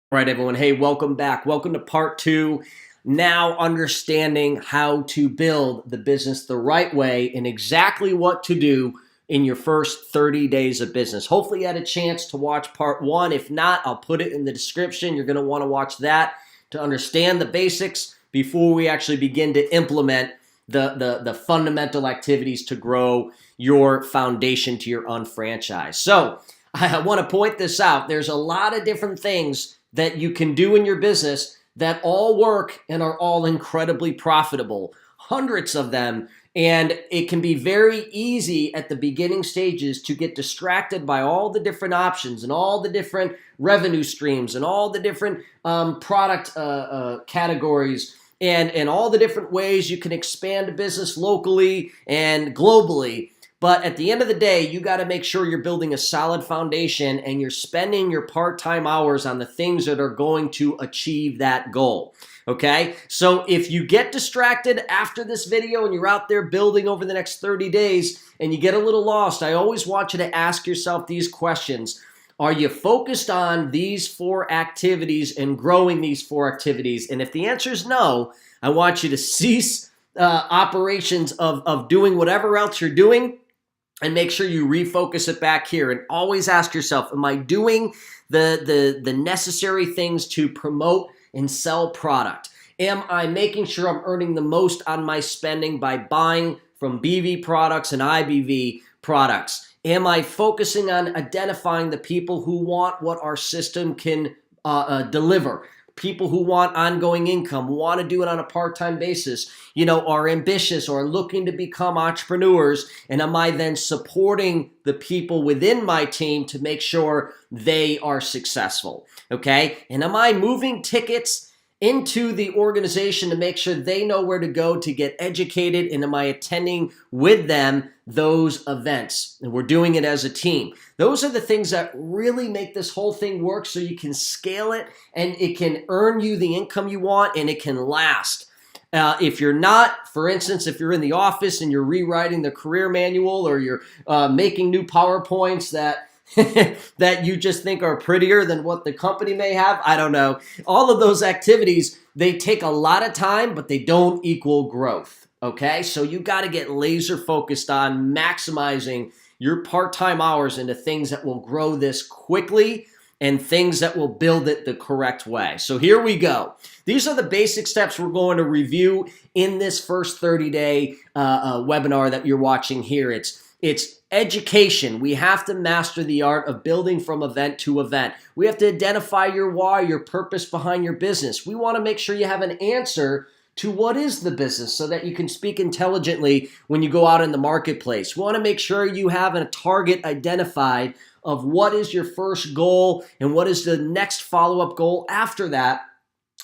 All right, everyone. Hey, welcome back. Welcome to part two. Now understanding how to build the business the right way and exactly what to do in your first 30 days of business. Hopefully you had a chance to watch part one. If not, I'll put it in the description. You're going to want to watch that to understand the basics before we actually begin to implement the fundamental activities to grow your foundation to your unfranchise. So I want to point this out. There's a lot of different things that you can do in your business that all work and are all incredibly profitable, hundreds of them. And it can be very easy at the beginning stages to get distracted by all the different options and all the different revenue streams and all the different product categories and all the different ways you can expand a business locally and globally. But at the end of the day, you got to make sure you're building a solid foundation and you're spending your part-time hours on the things that are going to achieve that goal. Okay? So if you get distracted after this video and you're out there building over the next 30 days and you get a little lost, I always want you to ask yourself these questions. Are you focused on these four activities and growing these four activities? And if the answer is no, I want you to cease operations of doing whatever else you're doing and make sure you refocus it back here and always ask yourself, am I doing the necessary things to promote and sell product? Am I making sure I'm earning the most on my spending by buying from BV products and IBV products? Am I focusing on identifying the people who want what our system can deliver? People who want ongoing income, want to do it on a part-time basis, are ambitious or looking to become entrepreneurs. And am I then supporting the people within my team to make sure they are successful? Okay. And am I moving tickets into the organization to make sure they know where to go to get educated? And am I attending with them those events? And we're doing it as a team. Those are the things that really make this whole thing work so you can scale it and it can earn you the income you want and it can last. If you're not, for instance, if you're in the office and you're rewriting the career manual or you're making new PowerPoints that that you just think are prettier than what the company may have, I don't know. All of those activities, they take a lot of time, but they don't equal growth. Okay, so you got to get laser focused on maximizing your part-time hours into things that will grow this quickly and things that will build it the correct way. So here we go. These are the basic steps we're going to review in this first 30-day webinar that you're watching here. It's education. We have to master the art of building from event to event. We have to identify your why, your purpose behind your business. We want to make sure you have an answer to what is the business so that you can speak intelligently when you go out in the marketplace. We want to make sure you have a target identified of what is your first goal and what is the next follow-up goal after that.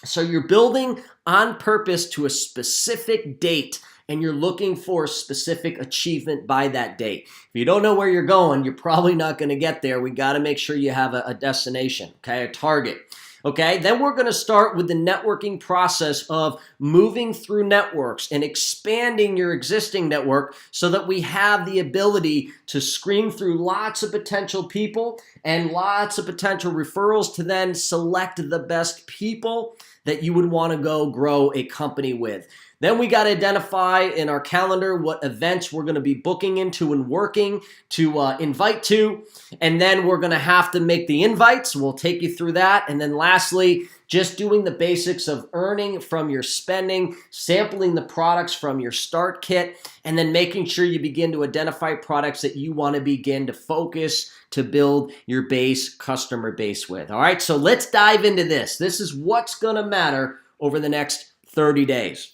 So you're building on purpose to a specific date and you're looking for a specific achievement by that date. If you don't know where you're going, you're probably not going to get there. We got to make sure you have a destination, okay, a target. Okay, then we're going to start with the networking process of moving through networks and expanding your existing network so that we have the ability to screen through lots of potential people and lots of potential referrals to then select the best people that you would want to go grow a company with. Then we got to identify in our calendar what events we're going to be booking into and working to invite to. And then we're going to have to make the invites. We'll take you through that. And then lastly, just doing the basics of earning from your spending, sampling the products from your start kit, and then making sure you begin to identify products that you want to begin to focus to build your customer base with. All right, so let's dive into this. This is what's going to matter over the next 30 days.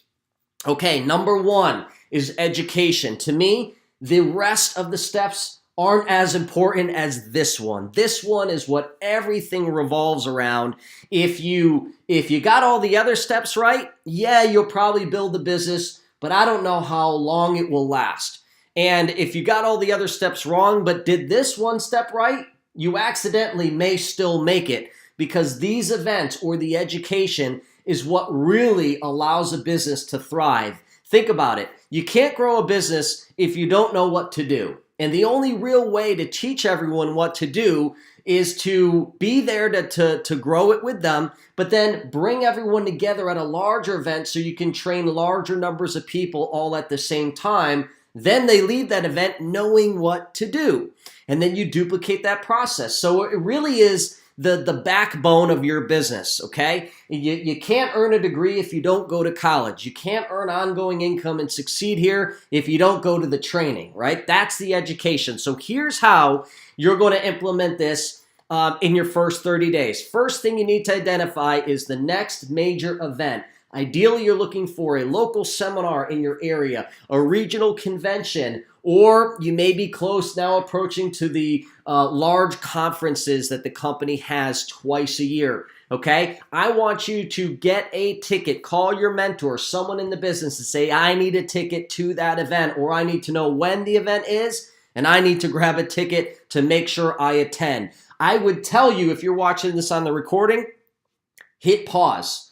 Okay, number one is education. To me, the rest of the steps aren't as important as this one. This one is what everything revolves around. If you got all the other steps right, yeah, you'll probably build the business, but I don't know how long it will last. And if you got all the other steps wrong, but did this one step right, you accidentally may still make it because these events or the education is what really allows a business to thrive. Think about it. You can't grow a business if you don't know what to do. And the only real way to teach everyone what to do is to be there to grow it with them, but then bring everyone together at a larger event so you can train larger numbers of people all at the same time. Then they leave that event knowing what to do. And then you duplicate that process. So it really is the backbone of your business, okay? You can't earn a degree if you don't go to college. You can't earn ongoing income and succeed here if you don't go to the training, right? That's the education. So here's how you're going to implement this in your first 30 days. First thing you need to identify is the next major event. Ideally, you're looking for a local seminar in your area, a regional convention, or you may be close now approaching to the large conferences that the company has twice a year, okay? I want you to get a ticket. Call your mentor, someone in the business, and say, I need a ticket to that event, or I need to know when the event is, and I need to grab a ticket to make sure I attend. I would tell you, if you're watching this on the recording, hit pause.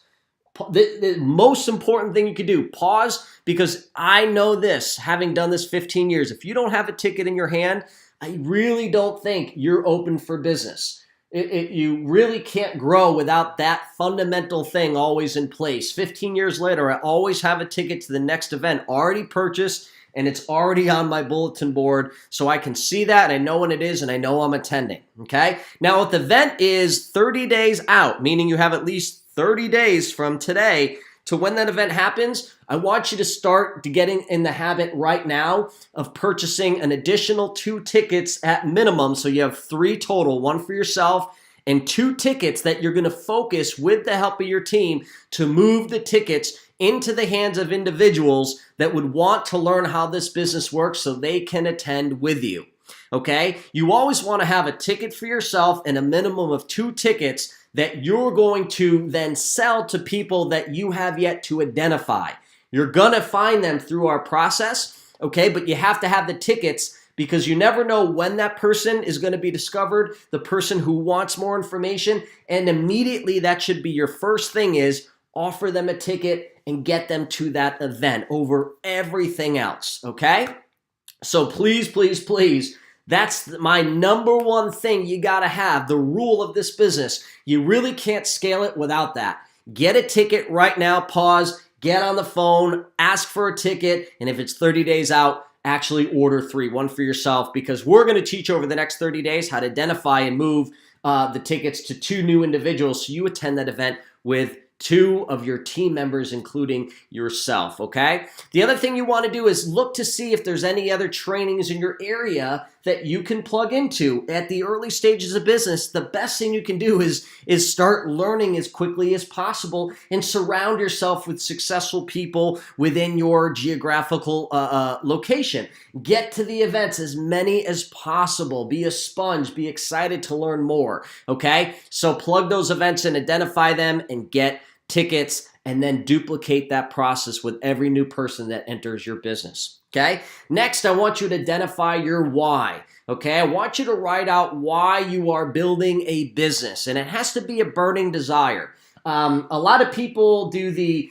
The most important thing you could do, pause, because I know this, having done this 15 years, if you don't have a ticket in your hand, I really don't think you're open for business. You really can't grow without that fundamental thing always in place. 15 years later, I always have a ticket to the next event already purchased, and it's already on my bulletin board, so I can see that, and I know when it is, and I know I'm attending, okay? Now, if the event is 30 days out, meaning you have at least 30 days from today to when that event happens, I want you to start getting in the habit right now of purchasing an additional 2 tickets at minimum. So you have 3 total, 1 for yourself and 2 tickets that you're going to focus with the help of your team to move the tickets into the hands of individuals that would want to learn how this business works so they can attend with you. Okay? You always want to have a ticket for yourself and a minimum of 2 tickets that you're going to then sell to people that you have yet to identify. You're going to find them through our process, okay? But you have to have the tickets because you never know when that person is going to be discovered, the person who wants more information, and immediately that should be your first thing is offer them a ticket and get them to that event over everything else, okay? So please, please, please, that's my number one thing you got to have, the rule of this business. You really can't scale it without that. Get a ticket right now, pause, get on the phone, ask for a ticket, and if it's 30 days out, actually order 3, 1 for yourself, because we're going to teach over the next 30 days how to identify and move the tickets to 2 new individuals so you attend that event with 2 of your team members, including yourself, okay? The other thing you want to do is look to see if there's any other trainings in your area that you can plug into. At the early stages of business, the best thing you can do is start learning as quickly as possible and surround yourself with successful people within your geographical location. Get to the events, as many as possible. Be a sponge. Be excited to learn more, okay? So plug those events in, identify them, and get tickets, and then duplicate that process with every new person that enters your business, okay? Next, I want you to identify your why, okay? I want you to write out why you are building a business, and it has to be a burning desire. A lot of people do the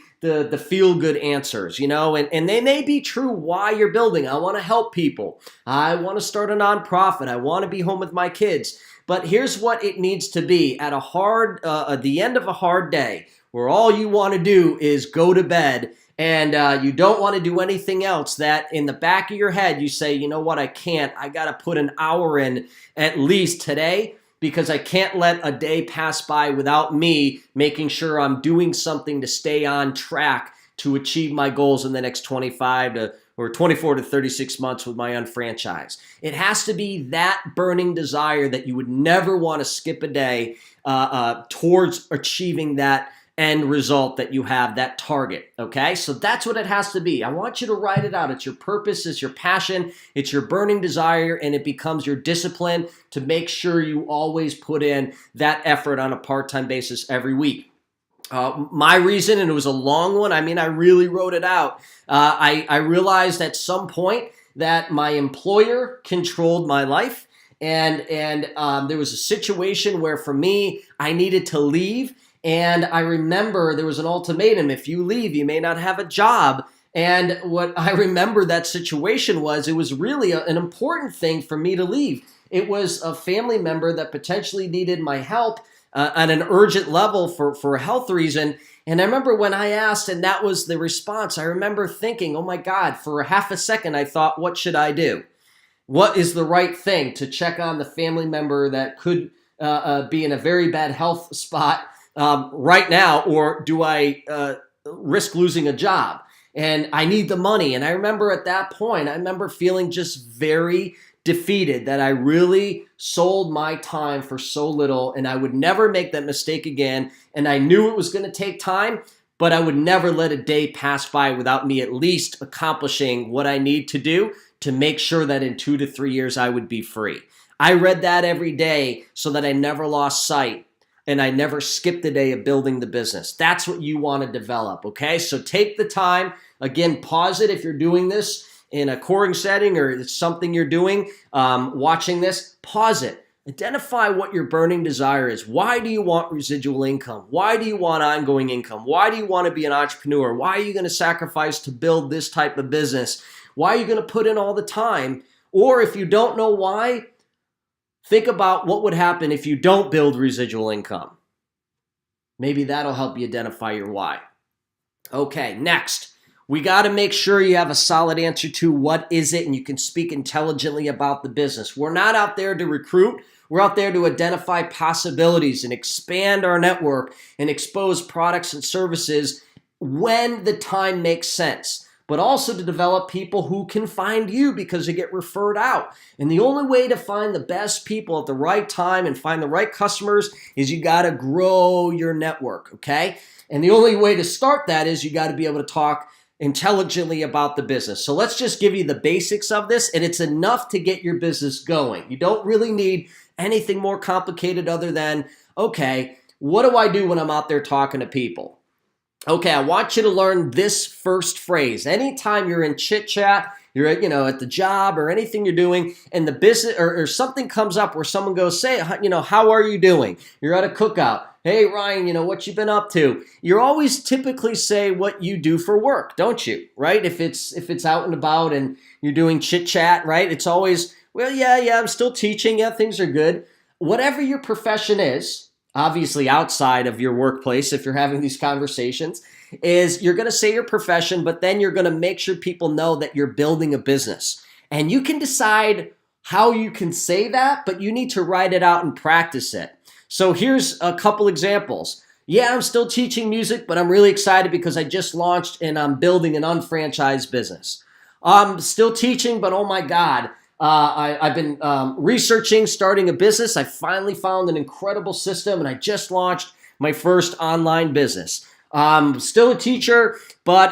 feel-good answers, you know, and they may be true why you're building. I want to help people. I want to start a nonprofit. I want to be home with my kids. But here's what it needs to be. At the end of a hard day, where all you want to do is go to bed and you don't want to do anything else, that in the back of your head you say, you know what, I can't. I got to put an hour in at least today because I can't let a day pass by without me making sure I'm doing something to stay on track to achieve my goals in the next 24 to 36 months with my UnFranchise. It has to be that burning desire that you would never want to skip a day towards achieving that end result that you have, that target, okay? So that's what it has to be. I want you to write it out. It's your purpose, it's your passion, it's your burning desire, and it becomes your discipline to make sure you always put in that effort on a part-time basis every week. My reason, and it was a long one, I mean, I really wrote it out. I realized at some point that my employer controlled my life, and there was a situation where for me, I needed to leave. And I remember there was an ultimatum. If you leave, you may not have a job. And what I remember that situation was, it was really an important thing for me to leave. It was a family member that potentially needed my help on an urgent level for a health reason. And I remember when I asked and that was the response, I remember thinking, oh my God, for a half a second, I thought, what should I do? What is the right thing to check on the family member that could be in a very bad health spot right now, or do I risk losing a job? And I need the money. And I remember at that point, I remember feeling just very defeated that I really sold my time for so little and I would never make that mistake again. And I knew it was going to take time, but I would never let a day pass by without me at least accomplishing what I need to do to make sure that in 2 to 3 years I would be free. I read that every day so that I never lost sight and I never skipped a day of building the business. That's what you want to develop, okay? So take the time. Again, pause it if you're doing this in a coring setting or it's something you're doing, watching this, pause it. Identify what your burning desire is. Why do you want residual income? Why do you want ongoing income? Why do you want to be an entrepreneur? Why are you going to sacrifice to build this type of business? Why are you going to put in all the time? Or if you don't know why, think about what would happen if you don't build residual income. Maybe that'll help you identify your why. Okay, next. We got to make sure you have a solid answer to what is it and you can speak intelligently about the business. We're not out there to recruit. We're out there to identify possibilities and expand our network and expose products and services when the time makes sense, but also to develop people who can find you because they get referred out. And the only way to find the best people at the right time and find the right customers is you got to grow your network, okay? And the only way to start that is you got to be able to talk intelligently about the business. So let's just give you the basics of this, and it's enough to get your business going. You don't really need anything more complicated other than, okay, what do I do when I'm out there talking to people? Okay, I want you to learn this first phrase. Anytime you're in chit chat, you're at the job or anything you're doing, and the business or something comes up where someone goes, say, how are you doing? You're at a cookout. Hey, Ryan, what you been up to? You always typically say what you do for work, don't you? Right? If it's out and about and you're doing chit chat, right? It's always, well, yeah, I'm still teaching. Yeah, things are good. Whatever your profession is, obviously outside of your workplace, if you're having these conversations, is you're going to say your profession, but then you're going to make sure people know that you're building a business. And you can decide how you can say that, but you need to write it out and practice it. So here's a couple examples. Yeah, I'm still teaching music, but I'm really excited because I just launched and I'm building an unfranchised business. I'm still teaching, but oh my God, I've been researching starting a business. I finally found an incredible system and I just launched my first online business. Still a teacher, but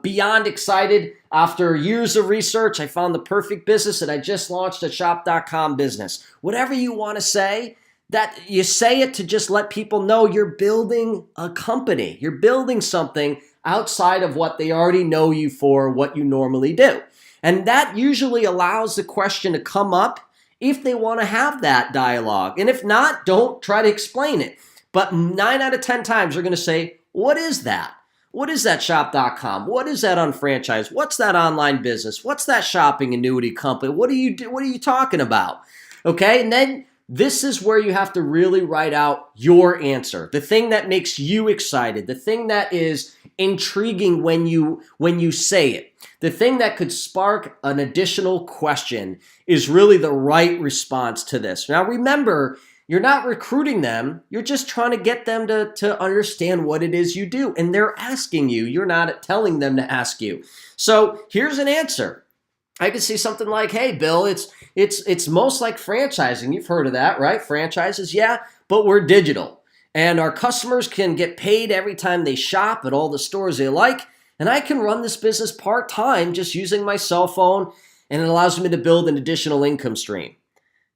beyond excited. After years of research, I found the perfect business and I just launched a shop.com business. Whatever you want to say, that you say it to just let people know you're building a company. You're building something outside of what they already know you for, what you normally do. And that usually allows the question to come up if they want to have that dialogue. And if not, don't try to explain it. But 9 out of 10 times they're going to say, what is that? What is that shop.com? What is that UnFranchise? What's that online business? What's that shopping annuity company? What are you talking about? Okay, and then this is where you have to really write out your answer, the thing that makes you excited, the thing that is intriguing when you say it, the thing that could spark an additional question is really the right response to this. Now remember, you're not recruiting them. You're just trying to get them to understand what it is you do. And they're asking you. You're not telling them to ask you. So here's an answer. I could say something like, hey, Bill, it's most like franchising. You've heard of that, right? Franchises, yeah, but we're digital. And our customers can get paid every time they shop at all the stores they like. And I can run this business part-time just using my cell phone. And it allows me to build an additional income stream.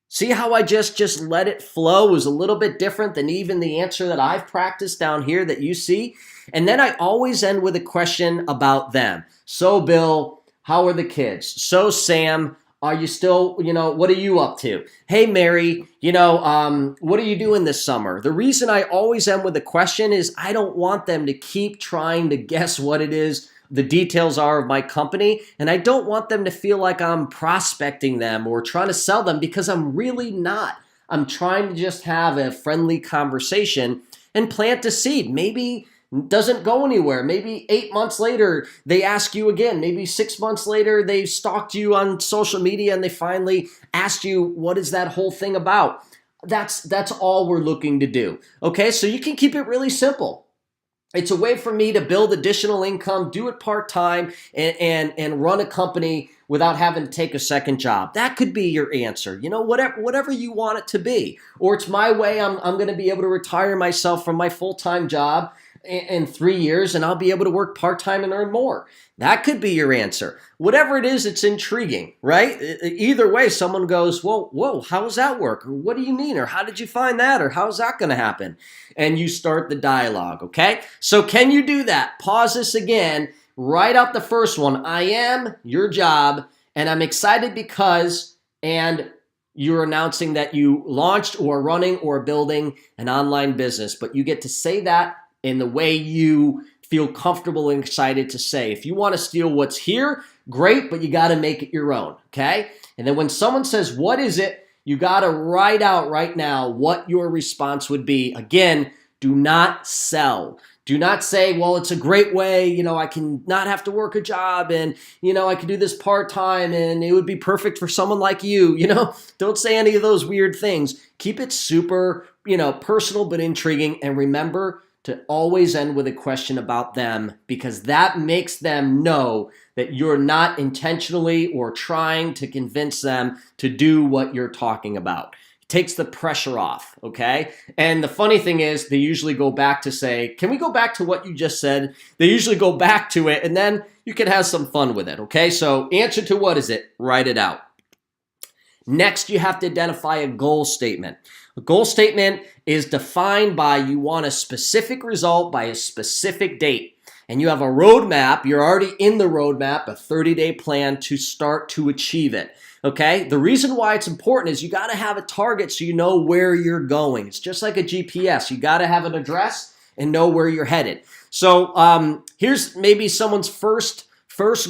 See how I just let it flow? It was a little bit different than even the answer that I've practiced down here that you see. And then I always end with a question about them. So, Bill, how are the kids? So, Sam, are you still, what are you up to? Hey, Mary, what are you doing this summer? The reason I always end with a question is I don't want them to keep trying to guess what it is the details are of my company, and I don't want them to feel like I'm prospecting them or trying to sell them, because I'm really not. I'm trying to just have a friendly conversation and plant a seed. Maybe doesn't go anywhere. Maybe 8 months later, they ask you again. Maybe 6 months later, they've stalked you on social media and they finally asked you, what is that whole thing about? That's all we're looking to do. Okay, so you can keep it really simple. It's a way for me to build additional income, do it part-time, and run a company without having to take a second job. That could be your answer. Whatever you want it to be. Or it's my way. I'm going to be able to retire myself from my full-time job in 3 years, and I'll be able to work part-time and earn more. That could be your answer. Whatever it is, it's intriguing, right? Either way, someone goes, whoa, how does that work? Or what do you mean? Or how did you find that? Or how's that going to happen? And you start the dialogue, okay? So can you do that? Pause this again. Write out the first one. I am your job, and I'm excited because, and you're announcing that you launched or running or building an online business, but you get to say that in the way you feel comfortable and excited to say. If you want to steal what's here, great, but you got to make it your own, okay? And then when someone says, what is it? You got to write out right now what your response would be. Again, do not sell. Do not say, well, it's a great way, I can not have to work a job, and, I can do this part-time, and it would be perfect for someone like you, Don't say any of those weird things. Keep it super, personal but intriguing, and remember to always end with a question about them, because that makes them know that you're not intentionally or trying to convince them to do what you're talking about. It takes the pressure off, okay? And the funny thing is, they usually go back to say, can we go back to what you just said? They usually go back to it, and then you can have some fun with it, okay? So answer to what is it? Write it out. Next, you have to identify a goal statement. A goal statement is defined by you want a specific result by a specific date. And you have a roadmap. You're already in the roadmap, a 30-day plan to start to achieve it. Okay? The reason why it's important is you got to have a target so you know where you're going. It's just like a GPS. You got to have an address and know where you're headed. So here's maybe someone's first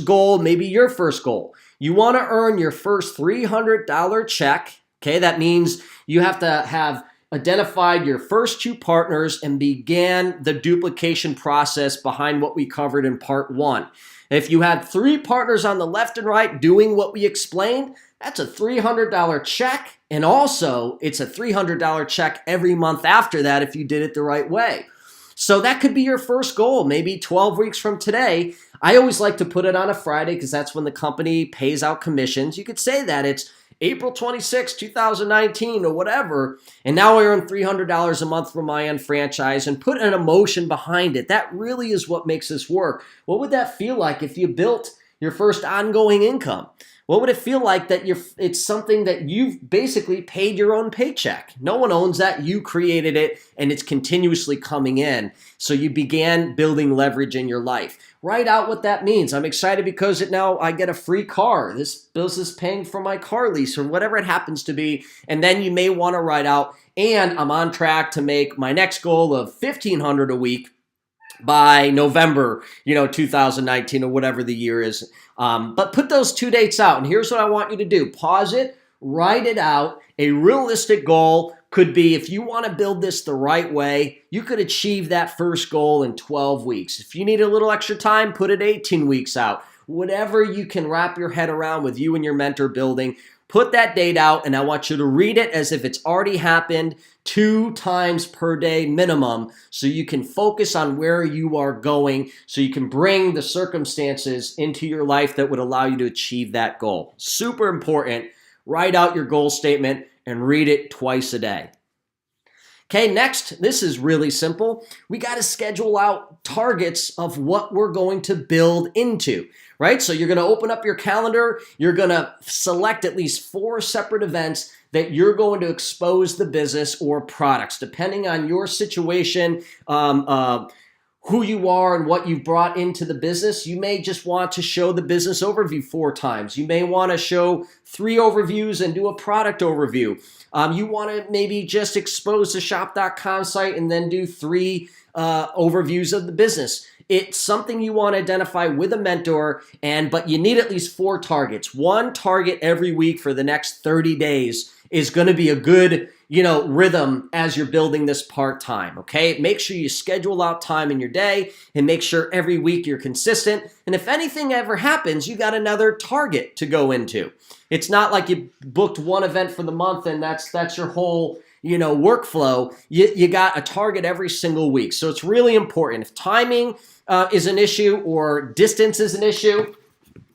goal, maybe your first goal. You want to earn your first $300 check. Okay, that means you have to have identified your first 2 partners and began the duplication process behind what we covered in part 1. If you had 3 partners on the left and right doing what we explained, that's a $300 check. And also, it's a $300 check every month after that if you did it the right way. So that could be your first goal, maybe 12 weeks from today. I always like to put it on a Friday because that's when the company pays out commissions. You could say that it's April 26, 2019 or whatever, and now I earn $300 a month from my UnFranchise, and put an emotion behind it. That really is what makes this work. What would that feel like if you built your first ongoing income? What would it feel like that it's something that you've basically paid your own paycheck? No one owns that. You created it, and it's continuously coming in. So you began building leverage in your life. Write out what that means. I'm excited because now I get a free car. This business is paying for my car lease or whatever it happens to be. And then you may want to write out, and I'm on track to make my next goal of $1,500 a week by November, 2019 or whatever the year is. But put those 2 dates out. And here's what I want you to do. Pause it, write it out. A realistic goal could be, if you want to build this the right way, you could achieve that first goal in 12 weeks. If you need a little extra time, put it 18 weeks out. Whatever you can wrap your head around with you and your mentor building, put that date out, and I want you to read it as if it's already happened 2 times per day minimum, so you can focus on where you are going, so you can bring the circumstances into your life that would allow you to achieve that goal. Super important. Write out your goal statement and read it twice a day. Okay, next, this is really simple. We got to schedule out targets of what we're going to build into, right? So you're going to open up your calendar. You're going to select at least 4 separate events that you're going to expose the business or products, depending on your situation, who you are and what you've brought into the business. You may just want to show the business overview 4 times. You may want to show 3 overviews and do a product overview. You want to maybe just expose the shop.com site and then do 3 overviews of the business. it's something you want to identify with a mentor, but you need at least 4 targets. 1 target every week for the next 30 days is going to be a good, rhythm as you're building this part-time, okay? Make sure you schedule out time in your day and make sure every week you're consistent. And if anything ever happens, you got another target to go into. It's not like you booked 1 event for the month and that's your whole, workflow. You got a target every single week. So it's really important. If timing is an issue or distance is an issue,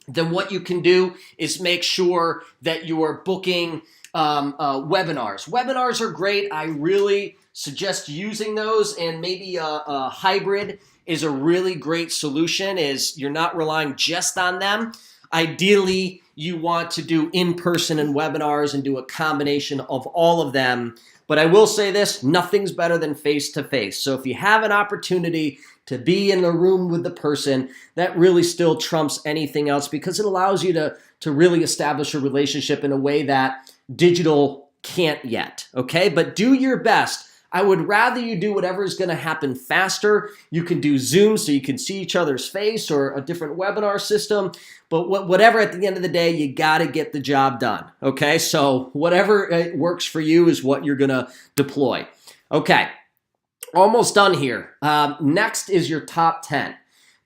then what you can do is make sure that you are booking webinars. Webinars are great. I really suggest using those, and maybe a hybrid is a really great solution, is you're not relying just on them. Ideally, you want to do in-person and webinars and do a combination of all of them. But I will say this, nothing's better than face-to-face. So if you have an opportunity to be in a room with the person, that really still trumps anything else, because it allows you to really establish a relationship in a way that digital can't yet, okay? But do your best. I would rather you do whatever is going to happen faster. You can do Zoom so you can see each other's face, or a different webinar system. But whatever, at the end of the day, you got to get the job done, okay? So whatever works for you is what you're going to deploy. Okay, almost done here. Next is your top 10.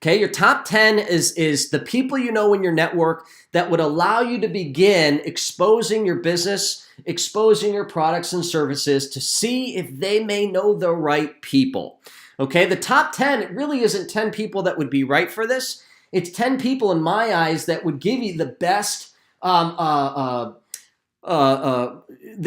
Okay, your top 10 is the people you know in your network that would allow you to begin exposing your business, exposing your products and services to see if they may know the right people. Okay, the top 10, it really isn't 10 people that would be right for this. It's 10 people in my eyes that would give you the best, they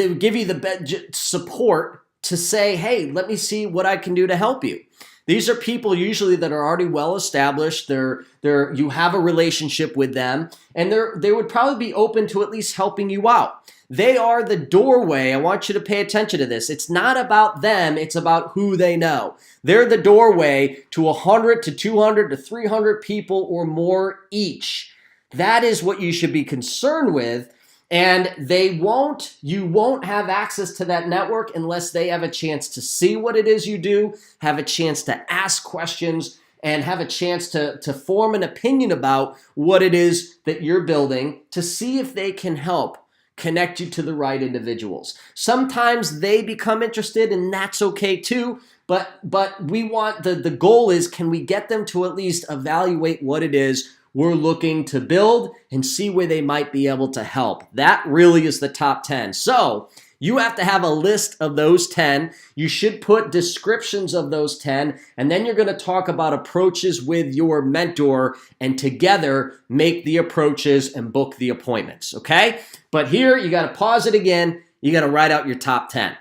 would give you the best support to say, hey, let me see what I can do to help you. These are people usually that are already well established. You have a relationship with them, and they would probably be open to at least helping you out. They are the doorway. I want you to pay attention to this. It's not about them. It's about who they know. They're the doorway to 100 to 200 to 300 people or more each. That is what you should be concerned with. And you won't have access to that network unless they have a chance to see what it is you do, have a chance to ask questions, and have a chance to form an opinion about what it is that you're building, to see if they can help connect you to the right individuals. Sometimes they become interested, and that's okay too. But we want the goal is, can we get them to at least evaluate what it is we're looking to build and see where they might be able to help. That really is the top 10. So you have to have a list of those 10. You should put descriptions of those 10, and then you're going to talk about approaches with your mentor, and together make the approaches and book the appointments, okay? But here, you got to pause it again. You got to write out your top 10.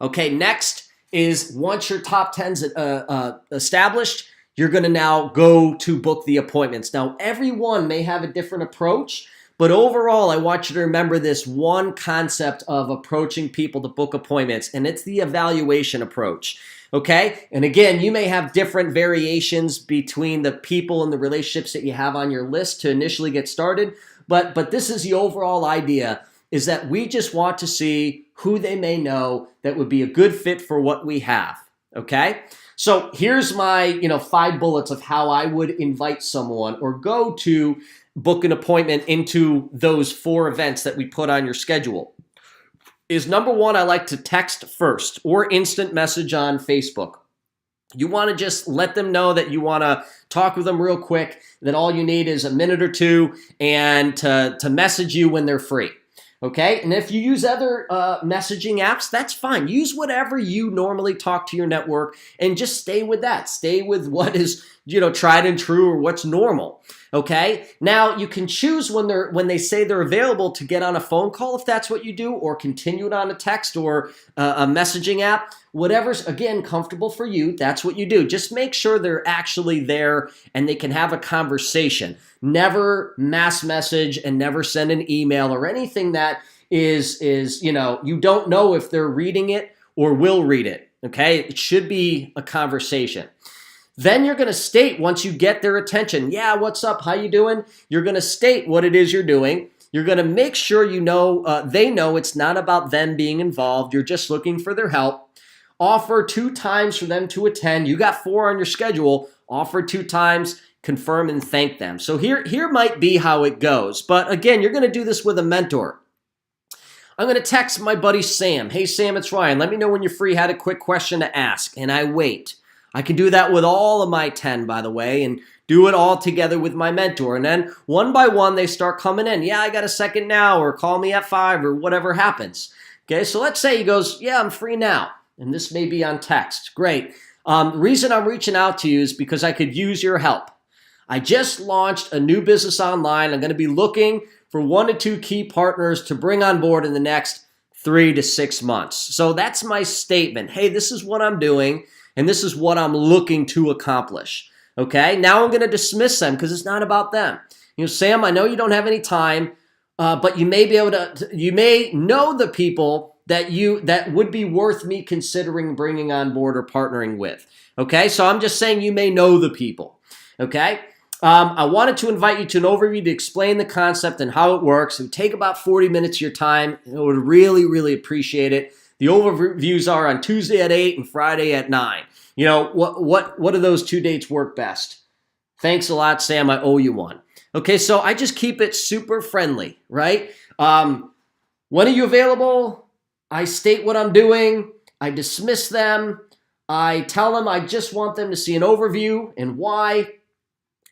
Okay, next is, once your top 10's established, you're going to now go to book the appointments. Now, everyone may have a different approach, but overall, I want you to remember this one concept of approaching people to book appointments, and it's the evaluation approach, okay? And again, you may have different variations between the people and the relationships that you have on your list to initially get started, but this is the overall idea, is that we just want to see who they may know that would be a good fit for what we have, okay? So here's my 5 bullets of how I would invite someone or go to book an appointment into those 4 events that we put on your schedule. Is number 1, I like to text first or instant message on Facebook. You want to just let them know that you want to talk with them real quick, that all you need is a minute or 2 and to message you when they're free. Okay, and if you use other messaging apps, that's fine. Use whatever you normally talk to your network, and just stay with that. Stay with what is tried and true, or what's normal. Okay, now you can choose when they say they're available to get on a phone call if that's what you do, or continue it on a text or a messaging app. Whatever's, again, comfortable for you, that's what you do. Just make sure they're actually there and they can have a conversation. Never mass message and never send an email or anything that is you don't know if they're reading it or will read it, okay? It should be a conversation. Then you're going to state, once you get their attention, yeah, what's up, how you doing? You're going to state what it is you're doing. You're going to make sure they know it's not about them being involved. You're just looking for their help. offer 2 times for them to attend. You got 4 on your schedule, offer 2 times, confirm and thank them. So here might be how it goes. But again, you're going to do this with a mentor. I'm going to text my buddy Sam. Hey, Sam, it's Ryan. Let me know when you're free. Had a quick question to ask. And I wait. I can do that with all of my 10, by the way, and do it all together with my mentor. And then one by one, they start coming in. Yeah, I got a second now, or call me at 5, or whatever happens. Okay, so let's say he goes, yeah, I'm free now. And this may be on text. Great. The reason I'm reaching out to you is because I could use your help. I just launched a new business online. I'm going to be looking for 1 to 2 key partners to bring on board in the next 3 to 6 months. So that's my statement. Hey, this is what I'm doing, and this is what I'm looking to accomplish. Okay, now I'm going to dismiss them because it's not about them. Sam, I know you don't have any time, but you may be able to. You may know the people that would be worth me considering bringing on board or partnering with. Okay, so I'm just saying you may know the people. Okay. I wanted to invite you to an overview to explain the concept and how it works. It would take about 40 minutes of your time. I would really, really appreciate it. The overviews are on Tuesday at 8 and Friday at 9. What do those 2 dates work best? Thanks a lot, Sam. I owe you one. Okay, so I just keep it super friendly, right? When are you available? I state what I'm doing. I dismiss them. I tell them I just want them to see an overview and why.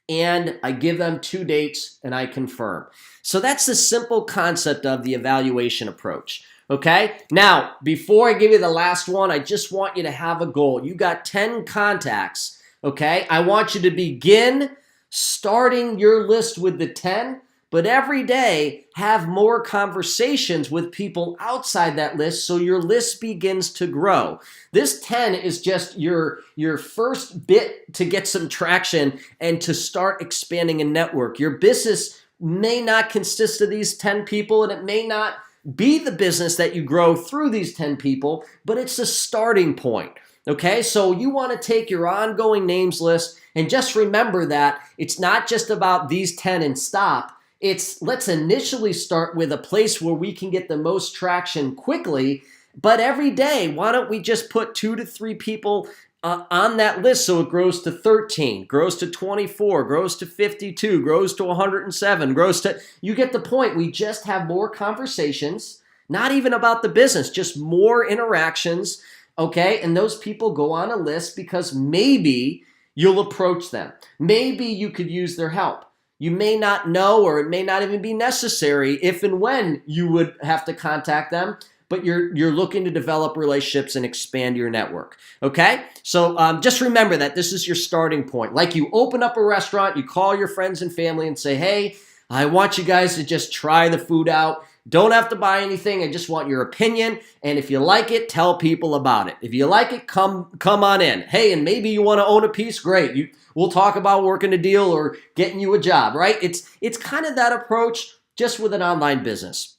And I give them 2 dates and I confirm. So that's the simple concept of the evaluation approach. Okay? Now, before I give you the last one, I just want you to have a goal. You got 10 contacts. Okay? I want you to begin starting your list with the 10, but every day have more conversations with people outside that list so your list begins to grow. This 10 is just your first bit to get some traction and to start expanding a network. Your business may not consist of these 10 people, and it may not be the business that you grow through these 10 people, but it's a starting point. Okay, so you want to take your ongoing names list and just remember that it's not just about these 10 and stop. Let's initially start with a place where we can get the most traction quickly, but every day, why don't we just put 2 to 3 people on that list so it grows to 13, grows to 24, grows to 52, grows to 107, you get the point. We just have more conversations, not even about the business, just more interactions, okay? And those people go on a list because maybe you'll approach them. Maybe you could use their help. You may not know, or it may not even be necessary if and when you would have to contact them, but you're looking to develop relationships and expand your network. Okay? So just remember that this is your starting point. Like you open up a restaurant, you call your friends and family and say, hey, I want you guys to just try the food out. Don't have to buy anything. I just want your opinion. And if you like it, tell people about it. If you like it, come on in. Hey, and maybe you want to own a piece? Great. We'll talk about working a deal or getting you a job, right? It's kind of that approach just with an online business.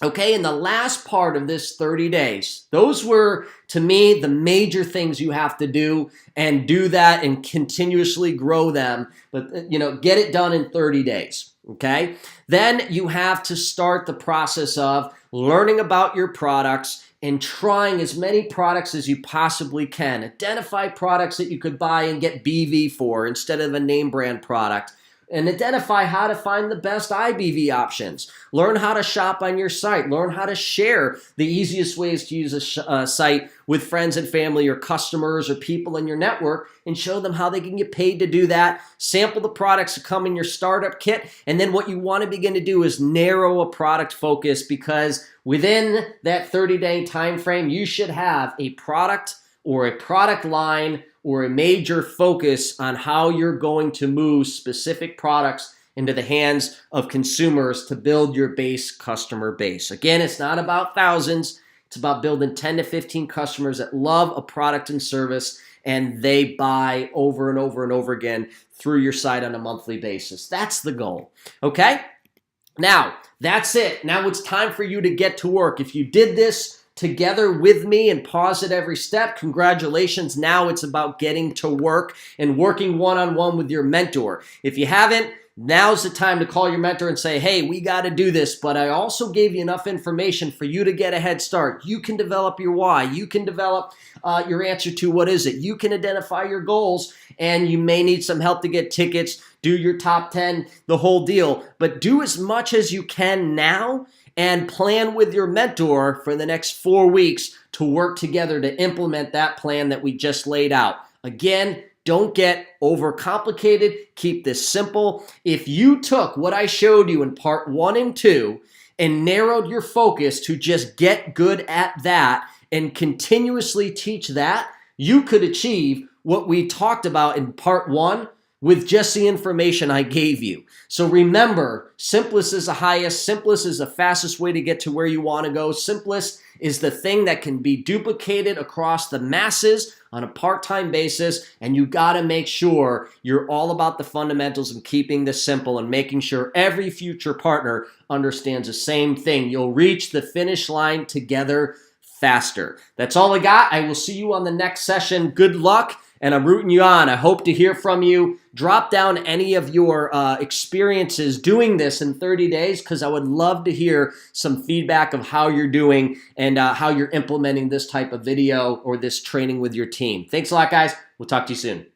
Okay, and the last part of this 30 days, those were, to me, the major things you have to do, and do that and continuously grow them. But, get it done in 30 days. Okay, then you have to start the process of learning about your products and trying as many products as you possibly can. Identify products that you could buy and get BV for instead of a name brand product. And identify how to find the best IBV options. Learn how to shop on your site. Learn how to share the easiest ways to use a site with friends and family or customers or people in your network, and show them how they can get paid to do that. Sample the products that come in your startup kit. And then what you want to begin to do is narrow a product focus, because within that 30-day time frame, you should have a product or a product line or a major focus on how you're going to move specific products into the hands of consumers to build your base customer base. Again, it's not about thousands. It's about building 10 to 15 customers that love a product and service, and they buy over and over and over again through your site on a monthly basis. That's the goal, okay? Now, that's it. Now it's time for you to get to work. If you did this together with me and pause at every step, congratulations. Now it's about getting to work and working one-on-one with your mentor. If you haven't, now's the time to call your mentor and say, hey, we got to do this, but I also gave you enough information for you to get a head start. You can develop your why. You can develop your answer to what is it. You can identify your goals, and you may need some help to get tickets, do your top 10, the whole deal. But do as much as you can now and plan with your mentor for the next 4 weeks to work together to implement that plan that we just laid out. Again, don't get overcomplicated. Keep this simple. If you took what I showed you in part 1 and 2 and narrowed your focus to just get good at that and continuously teach that, you could achieve what we talked about in part 1 with just the information I gave you. So remember, simplest is the highest. Simplest is the fastest way to get to where you want to go. Simplest is the thing that can be duplicated across the masses on a part-time basis, and you got to make sure you're all about the fundamentals and keeping this simple and making sure every future partner understands the same thing. You'll reach the finish line together faster. That's all I got. I will see you on the next session. Good luck, and I'm rooting you on. I hope to hear from you. Drop down any of your experiences doing this in 30 days because I would love to hear some feedback of how you're doing and how you're implementing this type of video or this training with your team. Thanks a lot, guys. We'll talk to you soon.